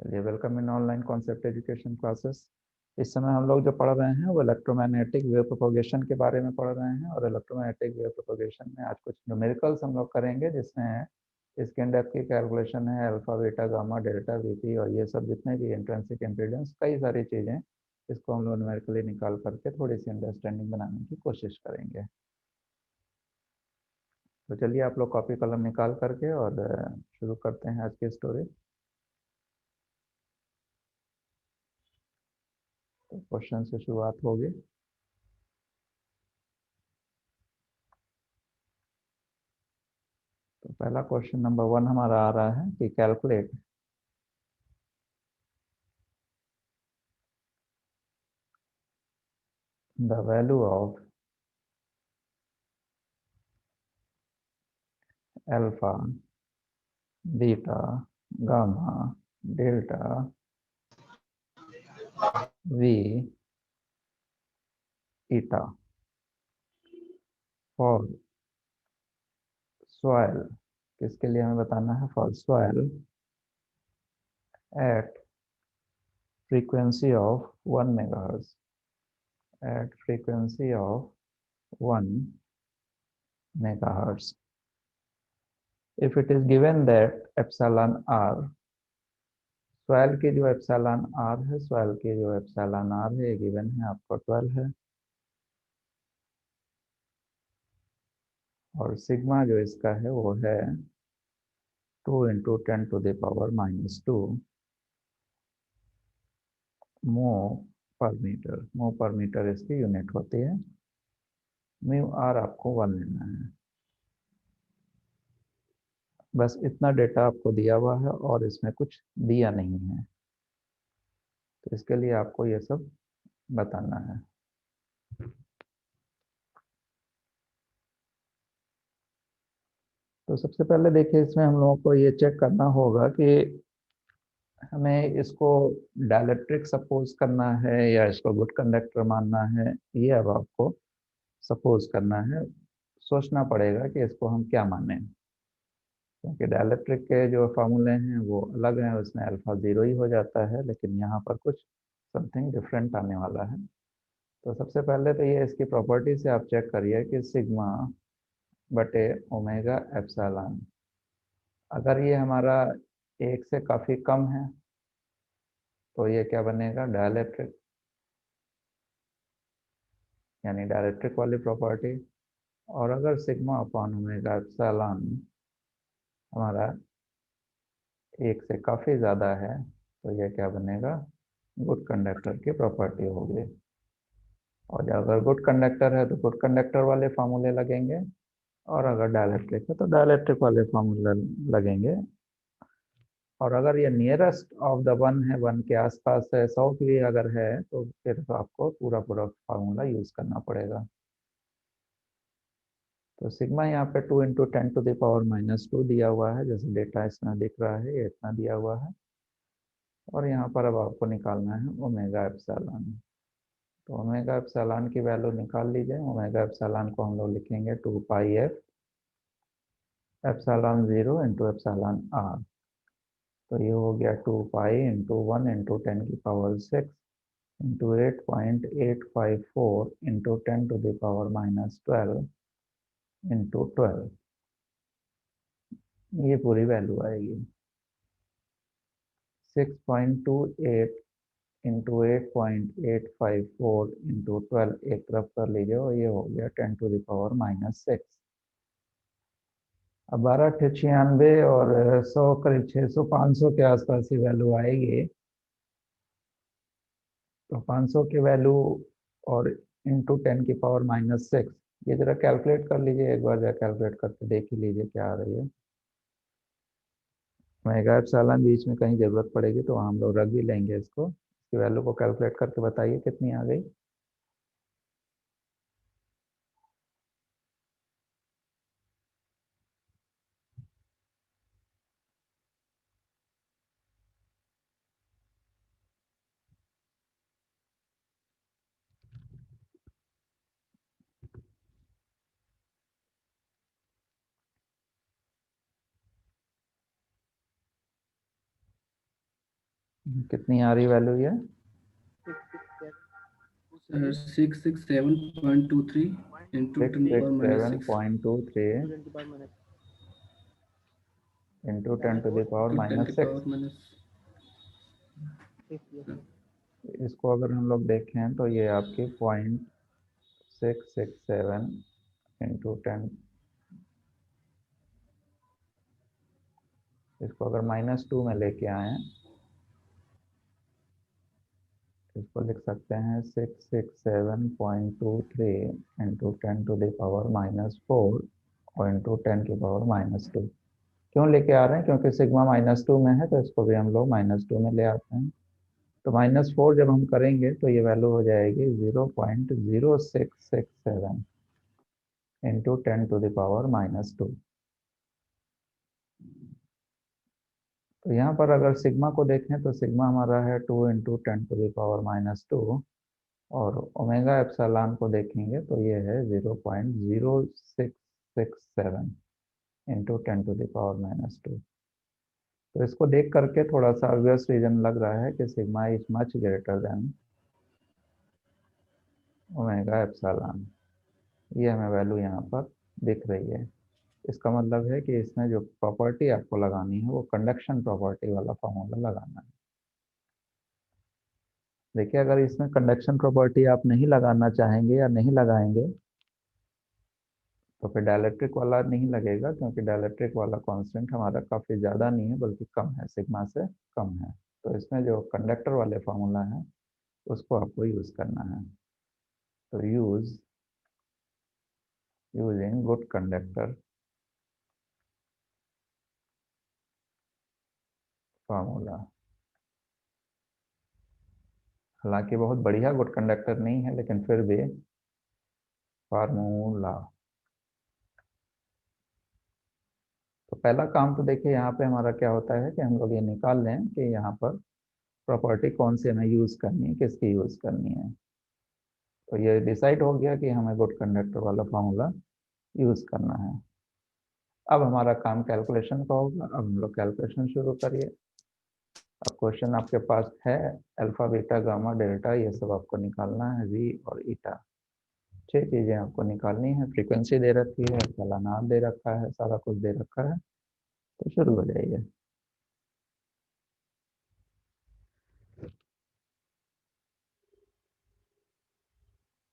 चलिए, welcome in online concept education classes. इस समय हम लोग जो पढ़ रहे हैं वो इलेक्ट्रोमैग्नेटिक वेव प्रोपोगेशन के बारे में पढ़ रहे हैं। और इलेक्ट्रोमैग्नेटिक वेव प्रोपोगेशन में आज कुछ न्यूमेरिकल्स हम लोग करेंगे, जिसमें स्कैन डेप्थ की कैलकुलेशन है, alpha beta gamma delta VP और ये सब जितने भी इंट्रिंसिक इम्पीडेंस, कई सारी चीज़ें, इसको हम लोग न्यूमेरिकली निकाल करके थोड़ी सी अंडरस्टैंडिंग बनाने की कोशिश करेंगे। तो चलिए, आप लोग कॉपी कलम निकाल करके और शुरू करते हैं आज की स्टोरी। तो क्वेश्चन से शुरुआत होगी। तो पहला क्वेश्चन नंबर 1 हमारा आ रहा है कि calculate the value of alpha beta gamma delta V eta for soil. किसके लिए हमें बताना है? For soil at frequency of 1 megahertz, at frequency of 1 megahertz. If it is given that epsilon R, soil की जो एप्सिलॉन आर है, soil की जो एप्सिलॉन आर है, ये गिवन है आपको 12 है। और सिग्मा जो इसका है वो है 2 × 10⁻⁻² मो पर मीटर। मो पर मीटर इसकी यूनिट होती है। म्यू आर आपको 1 लेना है। बस इतना डेटा आपको दिया हुआ है और इसमें कुछ दिया नहीं है, तो इसके लिए आपको ये सब बताना है। तो सबसे पहले देखिए, इसमें हम लोगों को ये चेक करना होगा कि हमें इसको डाइलेक्ट्रिक सपोज करना है या इसको गुड कंडक्टर मानना है, ये अब आपको सपोज करना है। सोचना पड़ेगा कि इसको हम क्या माने, क्योंकि डाइलेक्ट्रिक के जो फार्मूले हैं वो अलग हैं, उसमें अल्फा 0 ही हो जाता है, लेकिन यहाँ पर कुछ समथिंग डिफरेंट आने वाला है। तो सबसे पहले तो ये इसकी प्रॉपर्टी से आप चेक करिए कि सिग्मा बटे ओमेगा एप्सिलॉन, अगर ये हमारा 1 से काफ़ी कम है तो ये क्या बनेगा? डाइलेक्ट्रिक, यानी डाइलेक्ट्रिक वाली प्रॉपर्टी। और अगर सिग्मा अपॉन ओमेगा एप्सिलॉन हमारा 1 से काफ़ी ज़्यादा है तो ये क्या बनेगा? गुड कंडक्टर की प्रॉपर्टी होगी। और अगर गुड कंडक्टर है तो गुड कंडक्टर वाले फार्मूले लगेंगे, और अगर डाइलेक्ट्रिक है तो डाइलेक्ट्रिक वाले फार्मूले लगेंगे। और अगर ये नियरेस्ट ऑफ द वन है, वन के आसपास है, 100 की अगर है, तो फिर तो आपको पूरा पूरा फार्मूला यूज करना पड़ेगा। तो सिग्मा यहाँ पे 2 × 10⁻⁻² दिया हुआ है, जैसे डेटा इसमें दिख रहा है, ये इतना दिया हुआ है। और यहाँ पर अब आपको निकालना है ओमेगा एप्सिलॉन। तो ओमेगा एप्सिलॉन की वैल्यू निकाल लीजिए। ओमेगा एप्सिलॉन को हम लोग लिखेंगे 2πf एप्सिलॉन 0 × एप्सिलॉन आर। तो ये हो गया 2π × 1 × 10⁻⁶ इंटू 8.854 इंटू 10⁻⁻12 इंटू 12। ये पूरी वैल्यू आएगी 6.28 इंटू 8.854 इंटू 12, एक तरफ कर लीजिए, और ये हो गया 10⁻⁻6। अब 12×96 और 100 करीब 600 500 के आसपास ही वैल्यू आएगी। तो 500 की वैल्यू और इंटू 10⁻⁻6, ये जरा कैलकुलेट कर लीजिए, एक बार जरा कैलकुलेट करके देख ही लीजिए क्या आ रही है। मेगा एप्सिलॉन बीच में कहीं ज़रूरत पड़ेगी तो हम लोग रख भी लेंगे इसको। इसकी वैल्यू को कैलकुलेट करके बताइए कितनी आ गई। कितनी आ रही वैल्यू ये? 667.23 into 10 six to the six power minus seven 6 point two three into 10 to the power to 10 minus to the power six. minus इसको अगर हम लोग देखें तो ये आपकी 0.667 इंटू 10, इसको अगर -2 में लेके आए, इसको लिख सकते हैं 667.23 इंटू 10 to the power -4 और इंटू 10 की पावर -2। क्यों लेके आ रहे हैं? क्योंकि सिग्मा -2 में है, तो इसको भी हम लोग -2 में ले आते हैं। तो -4 जब हम करेंगे तो ये वैल्यू हो जाएगी 0.0667 इंटू 10 to the power -2। तो यहाँ पर अगर सिग्मा को देखें तो सिग्मा हमारा है 2 इंटू 10 to the power -2, और ओमेगा एप्सिलॉन को देखेंगे तो ये है 0.0667 इंटू 10 to the power -2। तो इसको देख करके थोड़ा सा ऑब्वियस रीजन लग रहा है कि sigma is much greater than omega epsilon. ये हमें वैल्यू यहाँ पर दिख रही है। इसका मतलब है कि इसमें जो प्रॉपर्टी आपको लगानी है वो कंडक्शन प्रॉपर्टी वाला फॉर्मूला लगाना है। देखिए, अगर इसमें कंडक्शन प्रॉपर्टी आप नहीं लगाना चाहेंगे या नहीं लगाएंगे तो फिर डाइलेक्ट्रिक वाला नहीं लगेगा, क्योंकि डाइलेक्ट्रिक वाला कांस्टेंट हमारा काफ़ी ज़्यादा नहीं है बल्कि कम है, सिग्मा से कम है। तो इसमें जो कंडक्टर वाले फार्मूला है उसको आपको यूज़ करना है। तो यूजिंग गुड कंडक्टर फार्मूला। हालांकि बहुत बढ़िया गुड कंडक्टर नहीं है, लेकिन फिर भी फार्मूला। तो पहला काम तो देखिए यहाँ पे हमारा क्या होता है कि हम लोग ये निकाल लें कि यहाँ पर प्रॉपर्टी कौन सी हमें यूज़ करनी है, किसकी यूज़ करनी है। तो ये डिसाइड हो गया कि हमें गुड कंडक्टर वाला फार्मूला यूज़ करना है। अब हमारा काम कैलकुलेशन का होगा। अब हम लोग कैलकुलेशन शुरू करिए। अब क्वेश्चन आपके पास है अल्फा बीटा गामा डेल्टा, ये सब आपको निकालना है, वी और ईटा। 6 चीज़ें आपको निकालनी है। फ्रीक्वेंसी दे रखी है, चलनार दे रखा है, सारा कुछ दे रखा है। तो शुरू हो जाइए।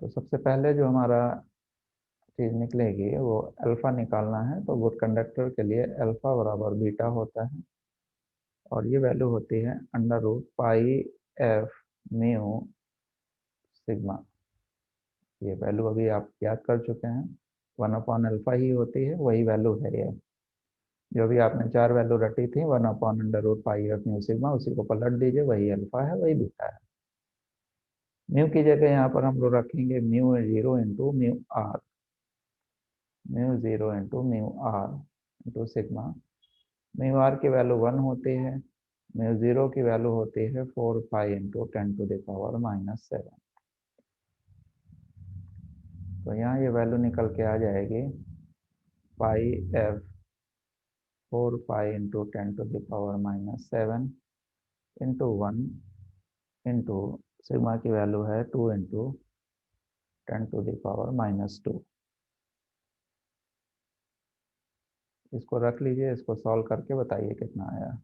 तो सबसे पहले जो हमारा चीज़ निकलेगी वो अल्फा निकालना है। तो गुड कंडक्टर के लिए अल्फा बराबर बीटा होता है, और ये वैल्यू होती है √π/f/μ सिग्मा। ये वैल्यू अभी आप याद कर चुके हैं, 1/अल्फा ही होती है, वही वैल्यू है ये। जो भी आपने 4 वैल्यू रटी थी 1/√π/f/μ सिग्मा, उसी को पलट दीजिए, वही अल्फा है, वही बीटा है। म्यू की जगह यहाँ पर हम लोग रखेंगे μ0 into mu R, μ0 into mu R into sigma. Mu R की वैल्यू 1 होती है, म्यू जीरो की वैल्यू होती है 4π इंटू 10⁻⁻7। तो यहाँ ये वैल्यू निकल के आ जाएगी πf 4π into 10⁻⁻7 into 1 into sigma की वैल्यू है 2 इंटू 10⁻⁻2। इसको रख लीजिए, इसको सॉल्व करके बताइए कितना आया।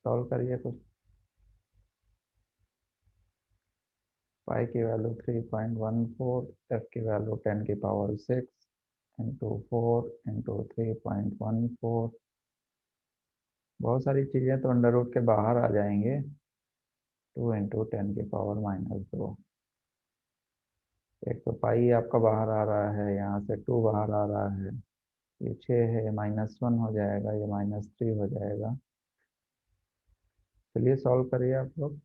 सॉल्व करिए कुछ। पाई की वैल्यू 3.14, एफ की वैल्यू 10⁶ इंटू 4 इंटू 3.14। बहुत सारी चीज़ें तो अंडर रूट के बाहर आ जाएंगे। 2 इंटू 10⁻²। एक तो पाई आपका बाहर आ रहा है, यहाँ से 2 बाहर आ रहा है, ये 6 है, -1 हो जाएगा, ये -3 हो जाएगा। चलिए सॉल्व करिए आप लोग।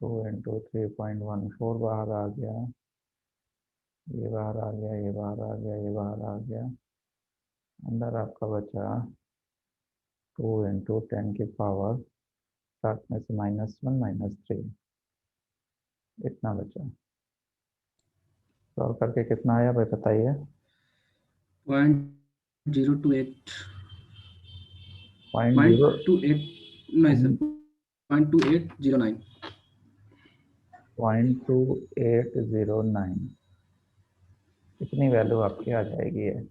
2 इंटू 3.14 बाहर आ गया, ये बाहर आ गया, ये बाहर आ गया, ये बाहर आ गया। अंदर आपका बचा 2 × 10⁻⁻, साथ में से -1 -3, इतना बचा। सॉल्व करके कितना आया भाई बताइए। 0.028 0.0 नहीं सर 0.2809 0.2809, इतनी वैल्यू आपकी आ जाएगी है।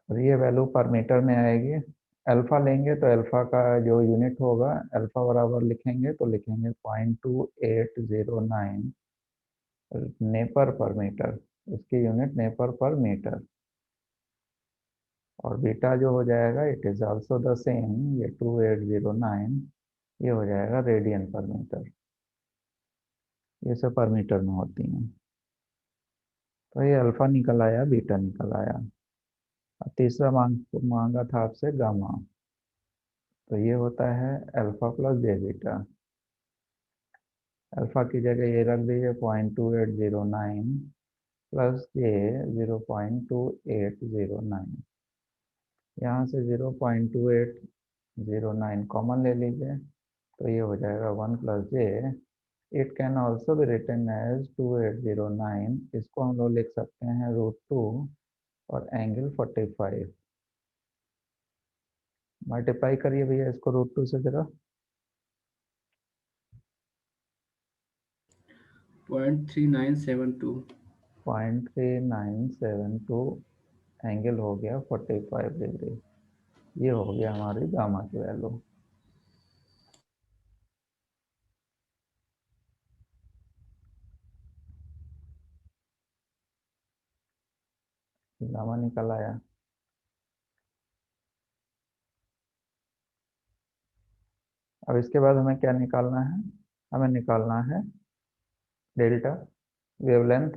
और ये वैल्यू पर मीटर में आएगी। अल्फा लेंगे तो अल्फा का जो यूनिट होगा, अल्फा बराबर लिखेंगे तो लिखेंगे 0.2809 नेपर पर मीटर, इसकी यूनिट नेपर पर मीटर। और बीटा जो हो जाएगा, it is also the same, ये 2809, ये हो जाएगा रेडियन पर मीटर। ये सब पर मीटर में होती हैं। तो ये अल्फा निकल आया, बीटा निकल आया। अब तीसरा मांगा था आपसे गामा। तो ये होता है अल्फा प्लस जे बीटा। अल्फा की जगह ये रख दीजिए 0.2809 प्लस जे 0.2809। यहाँ से 0.2809 कॉमन ले लीजिए, तो ये हो जाएगा 1 + j। It can also be written as 2809, इसको हम लोग लिख सकते हैं √2 और एंगल 45। मल्टीप्लाई करिए भैया इसको √2 से जरा। 0.3972 0.3972 एंगल हो गया 45 डिग्री। ये हो गया हमारी गामा की वैल्यू। गामा निकल आया। अब इसके बाद हमें क्या निकालना है? हमें निकालना है डेल्टा वेवलेंथ।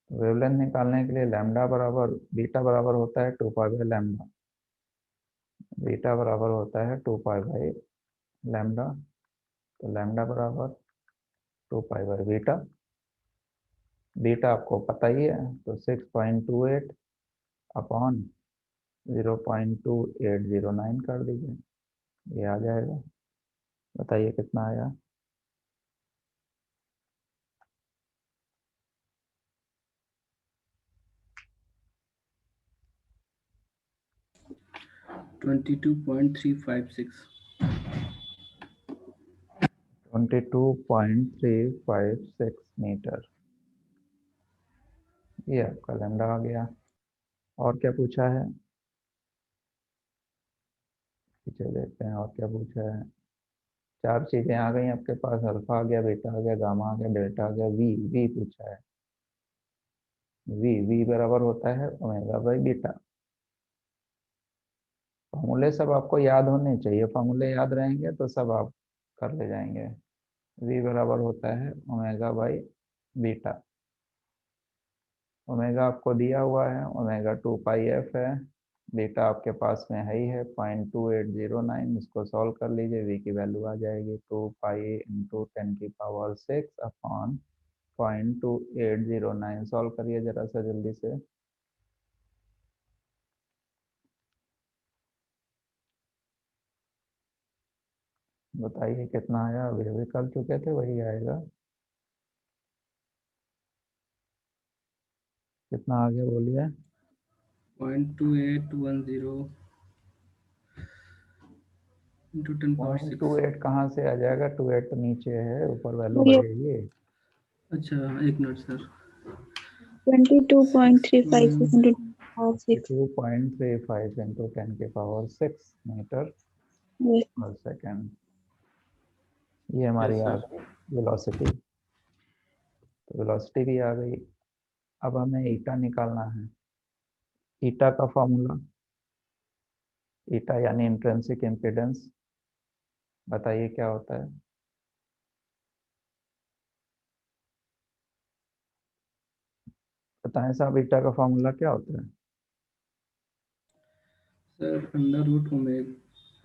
वेवलेंथ निकालने के लिए लैम्डा बराबर बीटा बराबर होता है 2π/λ। बीटा बराबर होता है 2π/λ। तो लैम्डा बराबर 2π/बीटा। बीटा आपको पता ही है, तो 6.28 अपॉन 0.2809 कर दीजिए, ये आ जाएगा। बताइए कितना आया। 22.356 22.356 मीटर, ये आपका लैम्डा आ गया। और क्या पूछा है, पीछे देखते हैं और क्या पूछा है। चार चीजें आ गई आपके पास, अल्फा आ गया, बीटा आ गया, गामा आ गया, डेल्टा आ गया, वी वी पूछा है। वी वी बराबर होता है ω/बीटा। फॉर्मूले सब आपको याद होने चाहिए, फॉर्मूले याद रहेंगे तो सब आप कर ले जाएंगे। वी बराबर होता है ω/बीटा। ओमेगा आपको दिया हुआ है, ओमेगा 2πf है। बीटा आपके पास में है ही है 0.2809, इसको सॉल्व कर लीजिए, वी की वैल्यू आ जाएगी 2π × 10⁻⁶ अपॉन 0.2809। सॉल्व करिए जरा सा जल्दी से। बताइए कितना आया, अभी अभी कर चुके थे वही आएगा। कितना आ गया बोलिए। 0.2810 into 10⁻⁶। 0.28 कहाँ से आ जाएगा, 28 तो नीचे है, ऊपर वैल्यू ये बढ़ेगी। अच्छा एक minute sir 22.35 into 6 2.35 × 10⁻⁶ metre yes. पर सेकेंड। ये हमारी यस आ सर गई वेलोसिटी। तो वेलोसिटी भी आ गई। अब हमें ईटा निकालना है। ईटा का फॉर्मूला, ईटा यानी इंट्रिंसिक इम्पीडेंस, बताइए क्या होता है। बताएं साहब, ईटा का फॉर्मूला क्या होता है। Sir under root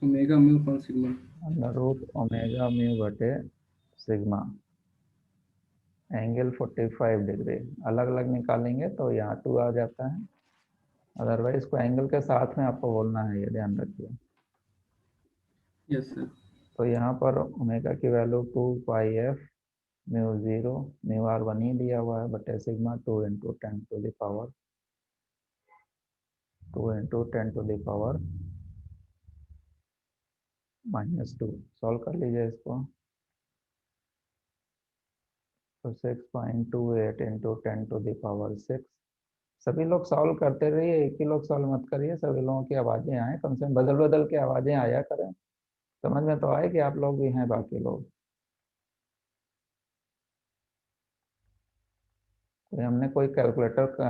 omega mu upon sigma. Under root omega mu बटे सिग्मा। एंगल 45 डिग्री अलग अलग निकालेंगे तो यहाँ 2 आ जाता है, अदरवाइज इसको एंगल के साथ में आपको बोलना है, ये ध्यान रखिए। Yes sir. तो यहाँ पर ओमेगा की value 2 pi F mu 0 mu R 1 ही दिया हुआ है बटे sigma 2 into 10 to the power -2 solve कर लीजिए इसको। तो 6.28 इंटू 10 टू द पावर 6। सभी लोग सॉल्व करते रहिए, एक ही लोग सॉल्व मत करिए, सभी लोगों की आवाज़ें आए, कम से कम बदल बदल के आवाज़ें आया करें, समझ में तो आए कि आप लोग भी हैं बाकी लोग। तो हमने कोई कैलकुलेटर का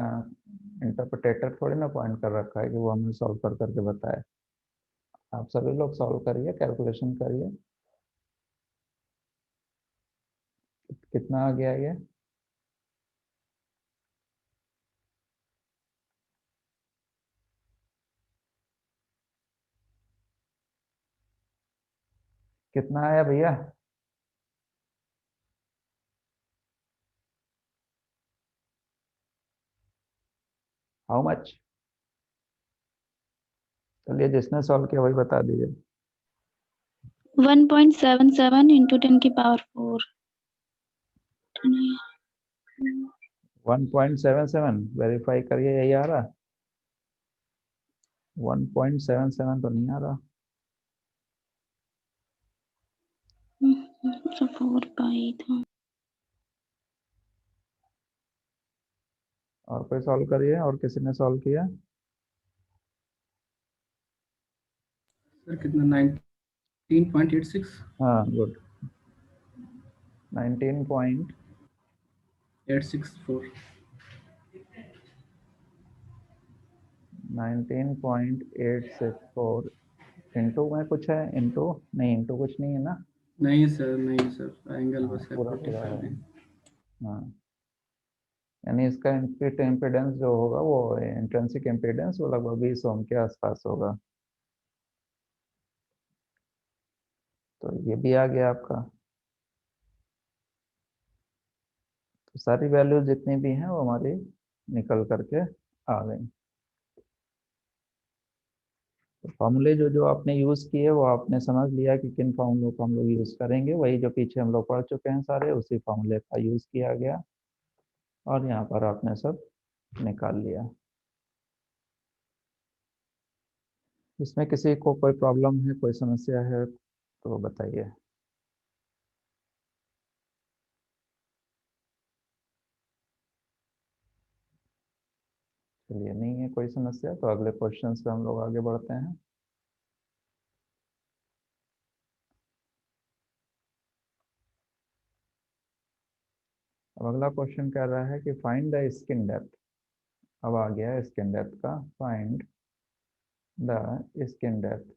इंटरप्रेटर थोड़ी ना पॉइंट कर रखा है कि वो हमें सॉल्व कर करके बताए। आप सभी लोग सॉल्व करिए, कैलकुलेशन करिए। कितना आ गया ये? कितना आया भैया? How much? चलिए जिसने सॉल्व किया वही बता दीजिए। 1.77 into 10 की पावर 4। 1.77 वेरीफाई करिए, यही आ रहा? 1.77 तो नहीं आ रहा। 4 पाई था। और कोई सॉल्व करिए, और किसी ने सॉल्व किया? सर कितना 19.86। हाँ गुड। 19.864 इंटू में कुछ है, इंटू नहीं, इंटू कुछ नहीं है ना? नहीं सर, नहीं सर, एंगल हाँ बस है पूरा पूरा 45 है। डिग्री। हाँ यानी इसका इनपुट इम्पीडेंस जो होगा वो इंट्रिंसिक इम्पीडेंस वो लगभग 20 ओम के आसपास होगा। तो ये भी आ गया आपका। तो सारी वैल्यू जितनी भी हैं वो हमारी निकल करके आ गई। तो फॉर्मूले जो जो आपने यूज़ किए वो आपने समझ लिया कि किन फॉर्मूलों को हम लोग यूज़ करेंगे, वही जो पीछे हम लोग पढ़ चुके हैं सारे, उसी फॉर्मूले का यूज़ किया गया और यहाँ पर आपने सब निकाल लिया। इसमें किसी को कोई प्रॉब्लम है, कोई समस्या है तो बताइए। चलिए नहीं है कोई समस्या, तो अगले क्वेश्चन पे हम लोग आगे बढ़ते हैं। अब अगला क्वेश्चन कह रहा है कि फाइंड द स्किन डेप्थ। अब आ गया है स्किन डेप्थ का, find the skin depth.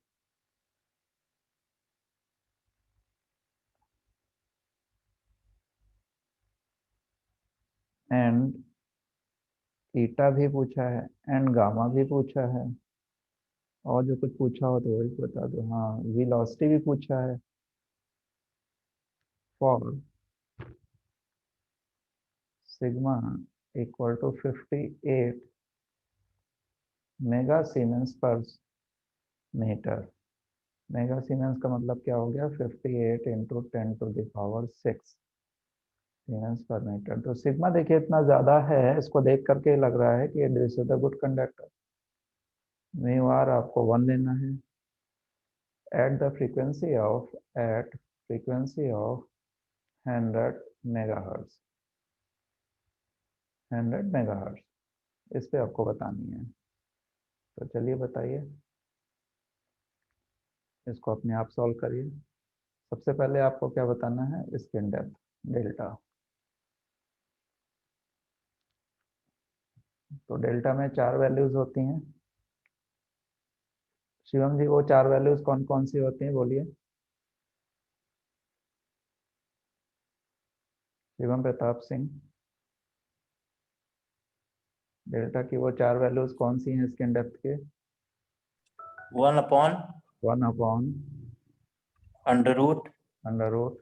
And theta भी पूछा है, एंड गामा भी पूछा है, और जो कुछ पूछा हो तो वही बता दो। हाँ वेलोसिटी भी पूछा है। For sigma equal to 58 mega siemens per metre. Mega siemens का मतलब क्या हो गया? 58 इंटू 10⁶ सीमेंस पर मीटर। तो सिग्मा देखिए इतना ज़्यादा है, इसको देख करके लग रहा है कि this is the good conductor. Mu R आपको 1 लेना है at frequency of 100 megahertz. 100 megahertz इस पे आपको बतानी है। तो चलिए बताइए, इसको अपने आप सॉल्व करिए। सबसे पहले आपको क्या बताना है? Skin depth delta. तो डेल्टा में 4 वैल्यूज होती हैं। शिवम जी वो 4 वैल्यूज कौन कौन सी होती हैं, बोलिए। शिवम प्रताप सिंह, डेल्टा की वो 4 वैल्यूज कौन सी हैं स्किन डेप्थ के? 1/√, 1/, under root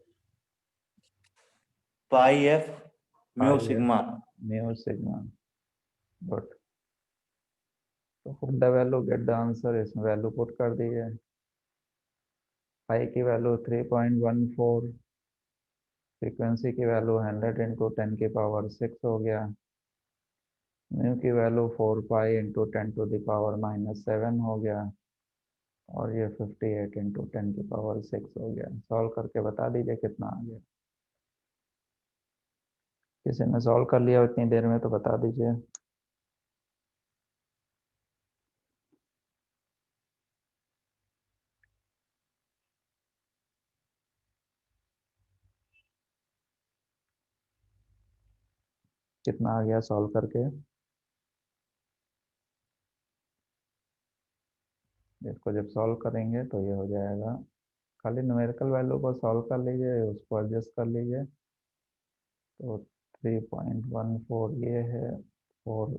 pi F mu sigma. Mu sigma. Good. तो put the value, get the answer. इसमें वैल्यू पुट कर दी है। पाई की वैल्यू 3.14, फ्रीक्वेंसी की वैल्यू 100 इंटू 10⁻6 हो गया। म्यू की वैल्यू 4 पाई इंटू 10⁻⁻7 हो गया। और ये 58 इंटू 10⁻6 हो गया। सॉल्व करके बता दीजिए कितना आ गया। किसी ने सॉल्व कर लिया इतनी देर में तो बता दीजिए। कितना आ गया सॉल्व करके। इसको जब सॉल्व करेंगे तो ये हो जाएगा। खाली न्यूमेरिकल वैल्यू को सॉल्व कर लीजिए, उसको एडजस्ट कर लीजिए। तो 3.14 ये है, 4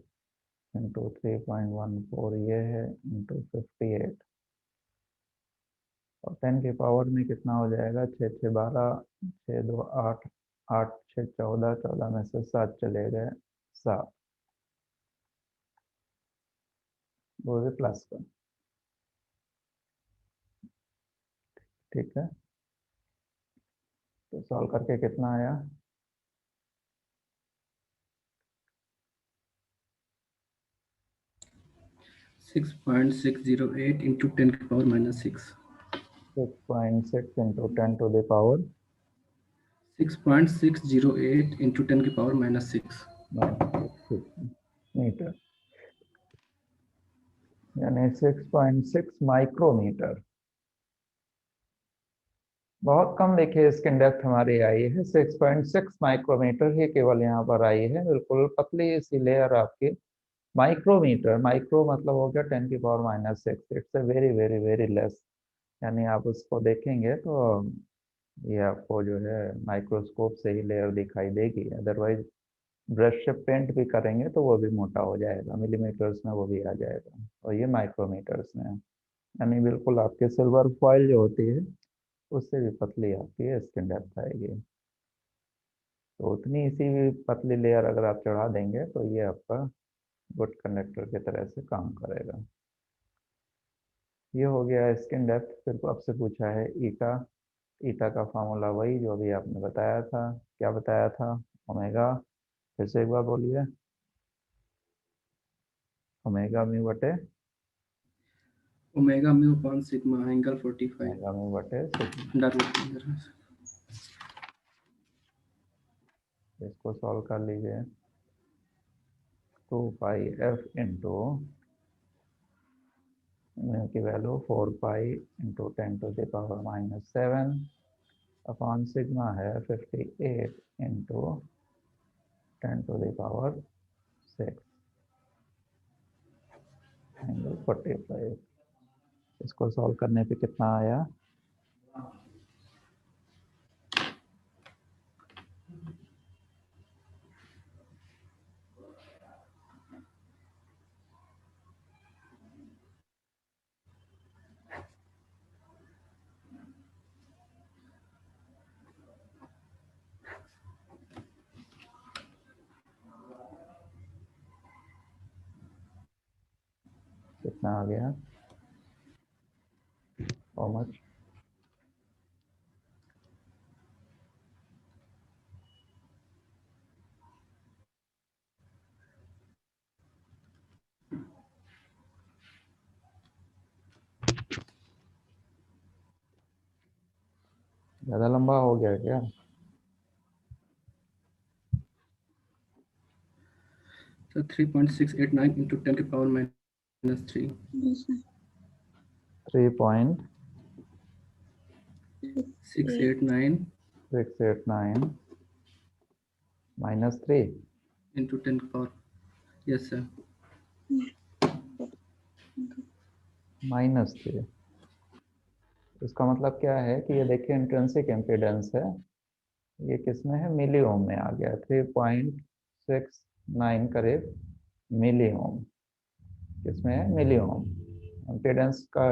इंटू 3.14 ये है, इंटू 58। और 10 की पावर में कितना हो जाएगा? 6 6 12, 6 2 8, 8 6 14, 14 में से 7 चले गए, 7। वो भी प्लस का। ठीक है, तो सॉल्व करके कितना आया? 6.608 into 10⁻⁻6. 6.6 into 10 to the power 6.608 into 10⁻⁻6. Metre, यानी 6.6 माइक्रोमीटर। बहुत कम देखिए इसकी डेप्थ हमारी आई है, 6.6 माइक्रोमीटर ही केवल यहाँ पर आई है। बिल्कुल पतली सी लेयर आपकी। माइक्रोमीटर, माइक्रो मतलब हो गया 10⁻⁻6। It's a very very very less. यानी आप उसको देखेंगे तो ये आपको जो है माइक्रोस्कोप से ही लेयर दिखाई देगी। अदरवाइज ब्रश से पेंट भी करेंगे तो वो भी मोटा हो जाएगा, मिलीमीटर्स में वो भी आ जाएगा। और ये माइक्रोमीटर्स में है। यानी बिल्कुल आपके सिल्वर फॉइल जो होती है उससे भी पतली आपकी स्किन डेप्थ आएगी। तो उतनी सी पतली लेयर अगर आप चढ़ा देंगे तो ये आपका गुड कंडक्टर की तरह से काम करेगा। ये हो गया स्किन डेप्थ। फिर आपसे पूछा है ईटा। ईटा का फार्मूला वही जो अभी आपने बताया था। क्या बताया था? ओमेगा। फिर से एक बार बोलिए। ओमेगा म्यू बटे Omega mu upon sigma angle 45. Omega mu बटे सिग्मा। अंडर इसको सॉल्व कर लीजिए। 2 पाई एफ इंटू म्यू की value 4 pi into 10⁻⁻7 upon sigma है 58 इंटू 10⁻6 एंगल 45। इसको सॉल्व करने पे कितना आया? कितना आ गया? How much? ज़्यादा लंबा हो गया क्या? So 3.689 into 10⁻⁻3. 3.689 689 minus 3 into 10 power. Yes, sir. -3। इसका मतलब क्या है कि ये देखिए इंट्रिंसिक इम्पीडेंस है। ये किस में है? मिली ओम में आ गया। 3.69 करीब मिली ओम। किसमें है? मिली ओम। इम्पीडेंस का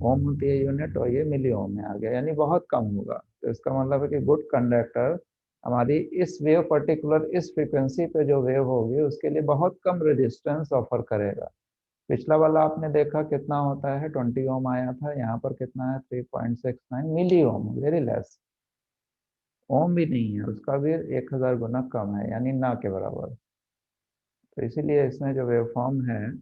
ओम होती है यूनिट और ये मिली ओम में आ गया, यानी बहुत कम होगा। तो इसका मतलब है कि गुड कंडक्टर हमारी इस वेव पर्टिकुलर इस फ्रीक्वेंसी पे जो वेव होगी उसके लिए बहुत कम रेजिस्टेंस ऑफर करेगा। पिछला वाला आपने देखा कितना होता है, 20 ओम आया था, यहाँ पर कितना है 3.69 मिली ओम, वेरी लेस, ओम भी नहीं है, उसका भी 1000 गुना कम है, यानी ना के बराबर। तो इसीलिए इसमें जो वेवफॉर्म है